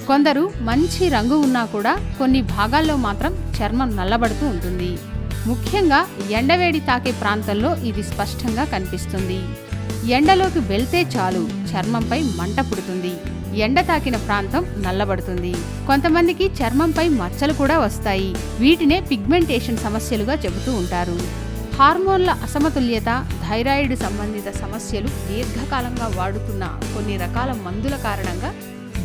కొందరు మంచి రంగు ఉన్నా కూడా కొన్ని భాగాల్లో మాత్రం చర్మం నల్లబడుతూ ఉంటుంది. ముఖ్యంగా ఎండవేడి తాకే ప్రాంతంలో ఇది స్పష్టంగా కనిపిస్తుంది. ఎండలోకి వెళ్తే చాలు చర్మంపై మంట పుడుతుంది. ఎండ తాకిన ప్రాంతం నల్లబడుతుంది. కొంతమందికి చర్మంపై మచ్చలు కూడా వస్తాయి. వీటినే పిగ్మెంటేషన్ సమస్యలుగా చెబుతూ ఉంటారు. హార్మోన్ల అసమతుల్యత, థైరాయిడ్ సంబంధిత సమస్యలు, దీర్ఘకాలంగా వాడుతున్న కొన్ని రకాల మందుల కారణంగా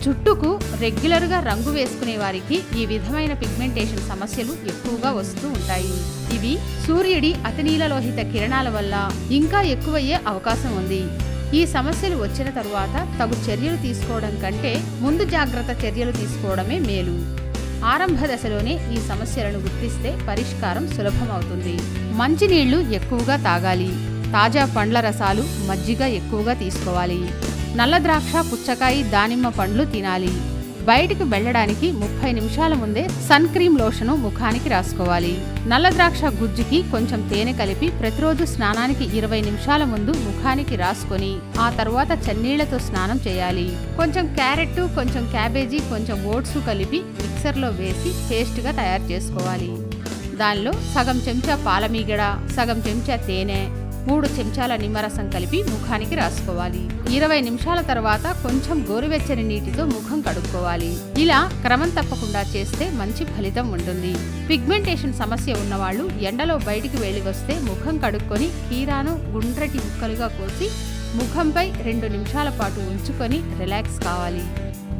జుట్టుకు రెగ్యులర్గా రంగు వేసుకునే వారికి ఈ విధమైన పిగ్మెంటేషన్ సమస్యలు ఎక్కువగా వస్తూ ఉంటాయి. ఇవి సూర్యుడి అతినీలలోహిత కిరణాల వల్ల ఇంకా ఎక్కువయ్యే అవకాశం ఉంది. ఈ సమస్యలు వచ్చిన తరువాత తగు చర్యలు తీసుకోవడం కంటే ముందు జాగ్రత్త చర్యలు తీసుకోవడమే మేలు. ఆరంభ దశలోనే ఈ సమస్యలను గుర్తిస్తే పరిష్కారం సులభమవుతుంది. మంచినీళ్లు ఎక్కువగా తాగాలి. తాజా పండ్ల రసాలు, మజ్జిగ ఎక్కువగా తీసుకోవాలి. నల్ల ద్రాక్ష, పుచ్చకాయ, దానిమ్మ పండ్లు తినాలి. బయటికి వెళ్ళడానికి 30 నిమిషాల ముందే సన్ క్రీమ్ లోషను ముఖానికి రాసుకోవాలి. నల్ల ద్రాక్ష గుజ్జుకి కొంచెం తేనె కలిపి ప్రతిరోజు స్నానానికి 20 నిమిషాల ముందు ముఖానికి రాసుకొని ఆ తర్వాత చన్నీళ్లతో స్నానం చేయాలి. కొంచెం క్యారెట్, కొంచెం క్యాబేజీ, కొంచెం ఓట్స్ కలిపి మిక్సర్లో వేసి పేస్ట్గా తయారు చేసుకోవాలి. దానిలో సగం చెంచా పాలమీగడ, సగం చెంచా తేనె, 3 చెంచాల నిమ్మరసం కలిపి ముఖానికి రాసుకోవాలి. 20 నిమిషాల తర్వాత కొంచెం గోరువెచ్చని నీటితో ముఖం కడుక్కోవాలి. ఇలా క్రమం తప్పకుండా చేస్తే మంచి ఫలితం ఉంటుంది. పిగ్మెంటేషన్ సమస్య ఉన్నవాళ్లు ఎండలో బయటికి వెళ్లి వస్తే ముఖం కడుక్కొని కీరాను గుండ్రటి ముక్కలుగా కోసి ముఖంపై 2 నిమిషాల పాటు ఉంచుకొని రిలాక్స్ కావాలి.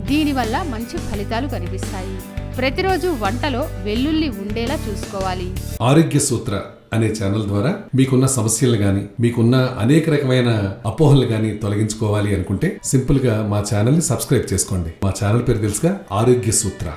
దీనివల్ల మంచి ఫలితాలు కనిపిస్తాయి. ప్రతిరోజు వంటలో వెల్లుల్లి ఉండేలా చూసుకోవాలి. ఆరోగ్య సూత్ర అనే ఛానల్ ద్వారా మీకున్న సమస్యలు గాని, మీకున్న అనేక రకమైన అపోహలు గాని తొలగించుకోవాలి అనుకుంటే సింపుల్ గా మా ఛానల్ ని సబ్స్క్రైబ్ చేసుకోండి. మా ఛానల్ పేరు తెలుసుగా, ఆరోగ్య సూత్ర.